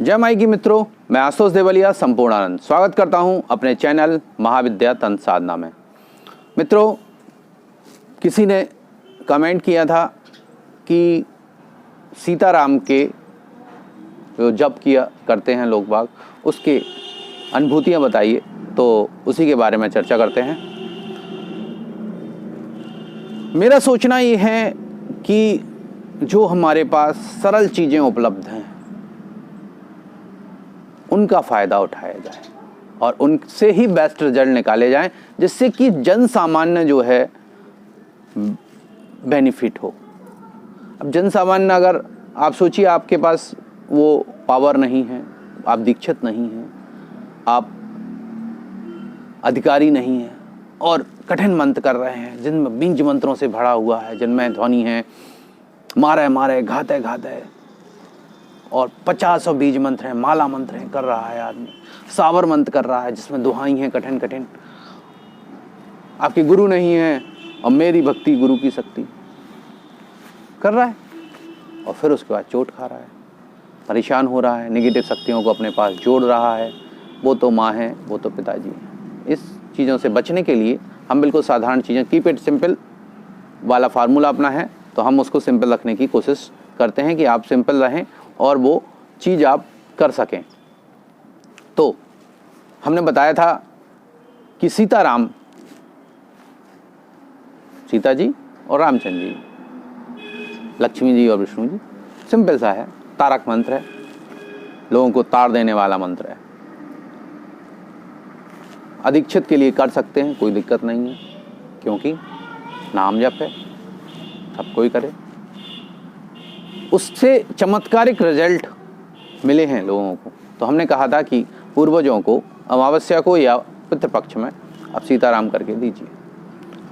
जय माई की मित्रों, मैं आशुतोष देवलिया संपूर्णानंद स्वागत करता हूं अपने चैनल महाविद्या तंत्र साधना में। मित्रों, किसी ने कमेंट किया था कि सीताराम के जो जप किया करते हैं लोग बाग, उसके अनुभूतियां बताइए, तो उसी के बारे में चर्चा करते हैं। मेरा सोचना ये है कि जो हमारे पास सरल चीज़ें उपलब्ध हैं उनका फ़ायदा उठाया जाए और उनसे ही बेस्ट रिजल्ट निकाले जाएं, जिससे कि जन सामान्य जो है बेनिफिट हो। अब जन सामान्य, अगर आप सोचिए आपके पास वो पावर नहीं है, आप दीक्षित नहीं हैं, आप अधिकारी नहीं हैं और कठिन मंत्र कर रहे हैं जिनमें बीज मंत्रों से भरा हुआ है, जिनमें ध्वनि है मारे मारे घाते घाते, और 50 बीज मंत्र हैं, माला मंत्र हैं कर रहा है आदमी, सावर मंत्र कर रहा है जिसमें दुहाई हैं कठिन कठिन। आपके गुरु नहीं है और मेरी भक्ति गुरु की शक्ति कर रहा है, और फिर उसके बाद चोट खा रहा है, परेशान हो रहा है, नेगेटिव शक्तियों को अपने पास जोड़ रहा है। वो तो माँ है, वो तो पिताजी हैं। इस चीज़ों से बचने के लिए हम बिल्कुल साधारण चीज़ें, कीप इट सिंपल वाला फार्मूला अपना है, तो हम उसको सिंपल रखने की कोशिश करते हैं कि आप सिंपल रहें और वो चीज़ आप कर सकें। तो हमने बताया था कि सीताराम, सीता जी और रामचंद्र जी, लक्ष्मी जी और विष्णु जी, सिंपल सा है, तारक मंत्र है, लोगों को तार देने वाला मंत्र है। अदीक्षित के लिए कर सकते हैं, कोई दिक्कत नहीं है, क्योंकि नाम जप है, सब कोई करे। उससे चमत्कारिक रिजल्ट मिले हैं लोगों को। तो हमने कहा था कि पूर्वजों को अमावस्या को या पितृपक्ष में आप सीताराम करके दीजिए।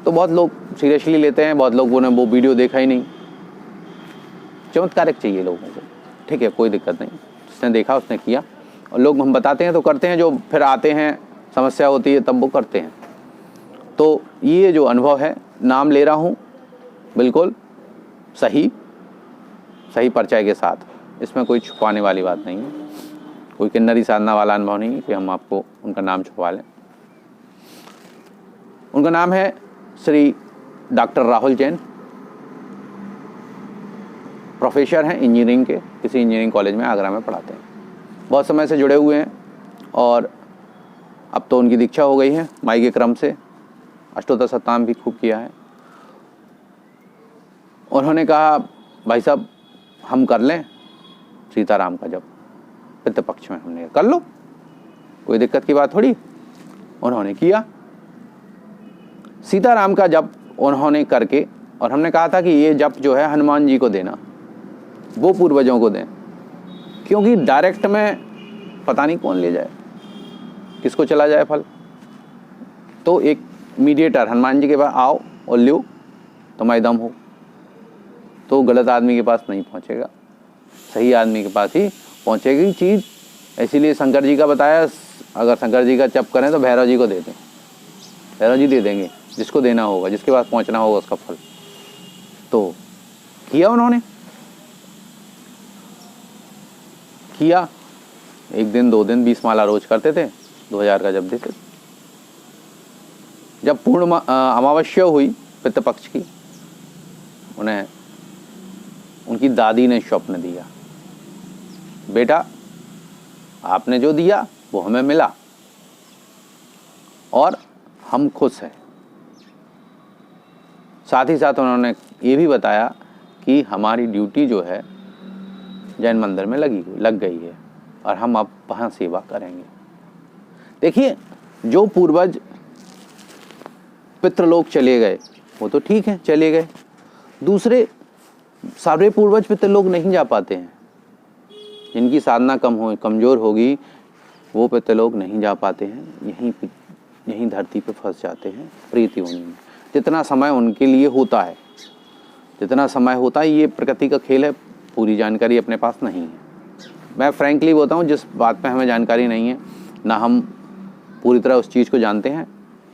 तो बहुत लोग सीरियसली लेते हैं, बहुत लोगों ने वो वीडियो देखा ही नहीं। चमत्कारिक चाहिए लोगों को, ठीक है, कोई दिक्कत नहीं, जिसने देखा उसने किया, और लोग हम बताते हैं तो करते हैं, जो फिर आते हैं समस्या होती है तब वो करते हैं। तो ये जो अनुभव है, नाम ले रहा हूँ बिल्कुल सही परिचय के साथ, इसमें कोई छुपाने वाली बात नहीं है, कोई किन्नरी साधना वाला अनुभव नहीं है कि हम आपको उनका नाम छुपा लें। उनका नाम है श्री डॉक्टर राहुल जैन, प्रोफेसर हैं इंजीनियरिंग के, किसी इंजीनियरिंग कॉलेज में आगरा में पढ़ाते हैं। बहुत समय से जुड़े हुए हैं और अब तो उनकी दीक्षा हो गई है माई के क्रम से, अष्टोत्तर शतनाम भी खूब किया है। उन्होंने कहा भाई साहब हम कर लें सीताराम का जप पितृपक्ष में। हमने कर लो, कोई दिक्कत की बात थोड़ी। उन्होंने किया सीताराम का जप उन्होंने करके, और हमने कहा था कि ये जप जो है हनुमान जी को देना, वो पूर्वजों को दें, क्योंकि डायरेक्ट में पता नहीं कौन ले जाए, किसको चला जाए फल। तो एक मीडिएटर हनुमान जी के पास आओ और लो, तुम्हारे दम हो, तो गलत आदमी के पास नहीं पहुंचेगा, सही आदमी के पास ही पहुंचेगी चीज़। इसीलिए शंकर जी का बताया, अगर शंकर जी का जप करें तो भैरव जी को दे दें, भैरव जी दे देंगे जिसको देना होगा, जिसके पास पहुंचना होगा उसका फल। तो किया उन्होंने, किया, 1 दिन 2 दिन 20 माला रोज करते थे, 2000 का जप देते थे। जब पूर्ण अमावस्या हुई पितृपक्ष की, उन्हें उनकी दादी ने स्वप्न दिया, बेटा आपने जो दिया वो हमें मिला और हम खुश हैं। साथ ही साथ उन्होंने ये भी बताया कि हमारी ड्यूटी जो है जैन मंदिर में लग गई है और हम अब वहाँ सेवा करेंगे। देखिए, जो पूर्वज पितृलोक चले गए वो तो ठीक है, चले गए। दूसरे सारे पूर्वज पितृलोक नहीं जा पाते हैं, जिनकी साधना कमज़ोर होगी वो पितृलोक नहीं जा पाते हैं, यहीं धरती पे फंस जाते हैं प्रीति होने में। जितना समय उनके लिए होता है, जितना समय होता है, ये प्रकृति का खेल है, पूरी जानकारी अपने पास नहीं है। मैं फ्रैंकली बोलता हूँ, जिस बात पे हमें जानकारी नहीं है, ना हम पूरी तरह उस चीज़ को जानते हैं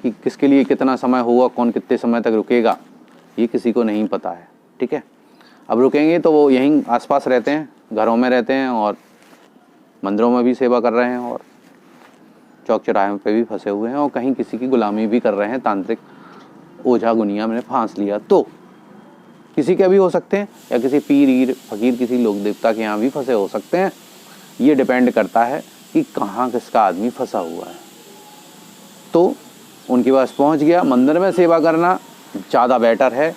कि किसके लिए कितना समय होगा, कौन कितने समय तक रुकेगा, ये किसी को नहीं पता है, ठीक है। अब रुकेंगे तो वो यहीं आसपास रहते हैं, घरों में रहते हैं और मंदिरों में भी सेवा कर रहे हैं और चौक चौराहे पे भी फंसे हुए हैं और कहीं किसी की गुलामी भी कर रहे हैं। तांत्रिक ओझा गुनिया में फांस लिया तो किसी के भी हो सकते हैं, या किसी पीर फकीर किसी लोक देवता के यहाँ भी फंसे हो सकते हैं। ये डिपेंड करता है कि कहाँ किसका आदमी फंसा हुआ है। तो उनके पास पहुँच गया। मंदिर में सेवा करना ज़्यादा बेटर है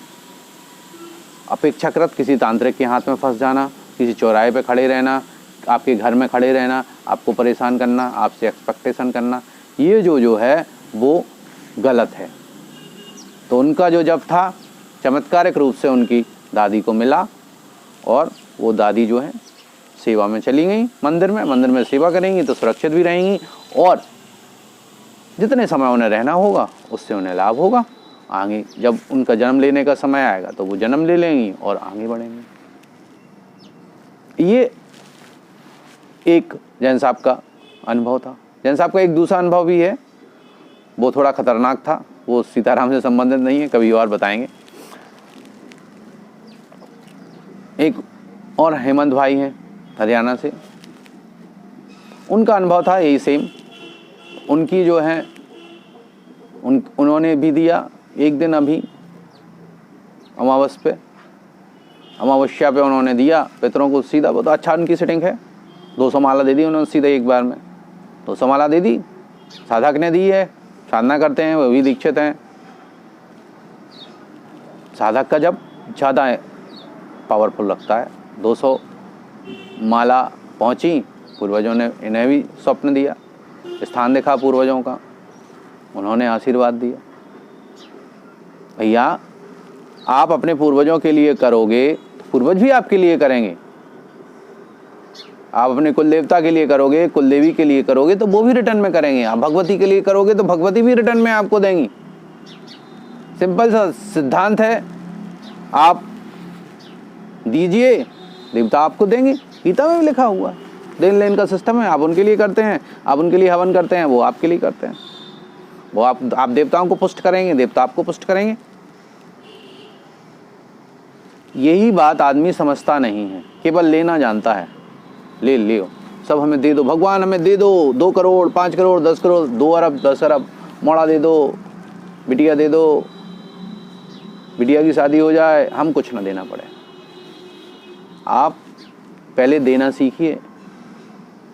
अपेक्षाकृत किसी तांत्रिक के हाथ में फंस जाना, किसी चौराहे पे खड़े रहना, आपके घर में खड़े रहना, आपको परेशान करना, आपसे एक्सपेक्टेशन करना, ये जो है वो गलत है। तो उनका जो जप था चमत्कारिक रूप से उनकी दादी को मिला और वो दादी जो है सेवा में चली गई। मंदिर में सेवा करेंगी तो सुरक्षित भी रहेंगी और जितने समय उन्हें रहना होगा उससे उन्हें लाभ होगा। आगे जब उनका जन्म लेने का समय आएगा तो वो जन्म ले लेंगी और आगे बढ़ेंगी। ये एक जैन साहब का अनुभव था। जैन साहब का एक दूसरा अनुभव भी है, वो थोड़ा खतरनाक था, वो सीताराम से संबंधित नहीं है, कभी और बताएंगे। एक और हेमंत भाई हैं हरियाणा से, उनका अनुभव था यही सेम। उनकी जो है उन्होंने भी दिया एक दिन, अभी अमावस्या पे उन्होंने दिया पितरों को सीधा। बहुत अच्छा उनकी सेटिंग है। 200 माला दे दी उन्होंने सीधा एक बार में, 200 माला दे दी। साधक ने दी है, साधना करते हैं, वो भी दीक्षित हैं। साधक का जब ज़्यादा पावरफुल लगता है। 200 माला पहुंची, पूर्वजों ने इन्हें भी स्वप्न दिया, स्थान देखा पूर्वजों का, उन्होंने आशीर्वाद दिया। भैया आप अपने पूर्वजों के लिए करोगे तो पूर्वज भी आपके लिए करेंगे। आप अपने कुल देवता के लिए करोगे, कुल देवी के लिए करोगे तो वो भी रिटर्न में करेंगे। आप भगवती के लिए करोगे तो भगवती भी रिटर्न में आपको देंगी। सिंपल सा सिद्धांत है, आप दीजिए देवता आपको देंगे। गीता में भी लिखा हुआ है, देन लेन का सिस्टम है। आप उनके लिए करते हैं, आप उनके लिए हवन करते हैं, वो आपके लिए करते हैं। वो आप देवताओं को पुष्ट करेंगे, देवता आपको पुष्ट करेंगे। यही बात आदमी समझता नहीं है, केवल लेना जानता है। ले लियो, सब हमें दे दो, भगवान हमें दे दो, 2 करोड़ 5 करोड़ 10 करोड़ 2 अरब 10 अरब मोड़ा दे दो, बिटिया दे दो, बिटिया की शादी हो जाए, हम कुछ ना देना पड़े। आप पहले देना सीखिए।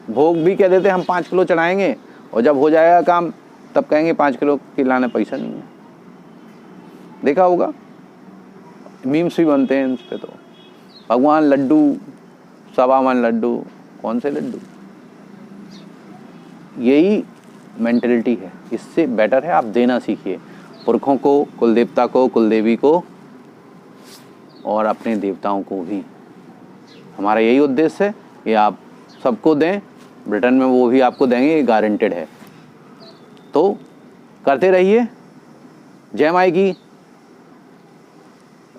भोग भी कह देते हैं हम 5 किलो चढ़ाएंगे, और जब हो जाएगा काम तब कहेंगे 5 किलो के लाने पैसा नहीं है। देखा होगा, मीम्स भी बनते हैं इस पे। तो भगवान लड्डू, 1.25 मन लड्डू, कौन से लड्डू? यही मेंटलिटी है। इससे बेटर है आप देना सीखिए, पुरखों को, कुल देवता को, कुल देवी को, और अपने देवताओं को भी। हमारा यही उद्देश्य है कि आप सबको दें, रिटर्न में वो भी आपको देंगे, ये गारंटेड है। तो करते रहिए। जय माई की।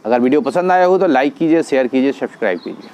अगर वीडियो पसंद आया हो तो लाइक कीजिए, शेयर कीजिए, सब्सक्राइब कीजिए।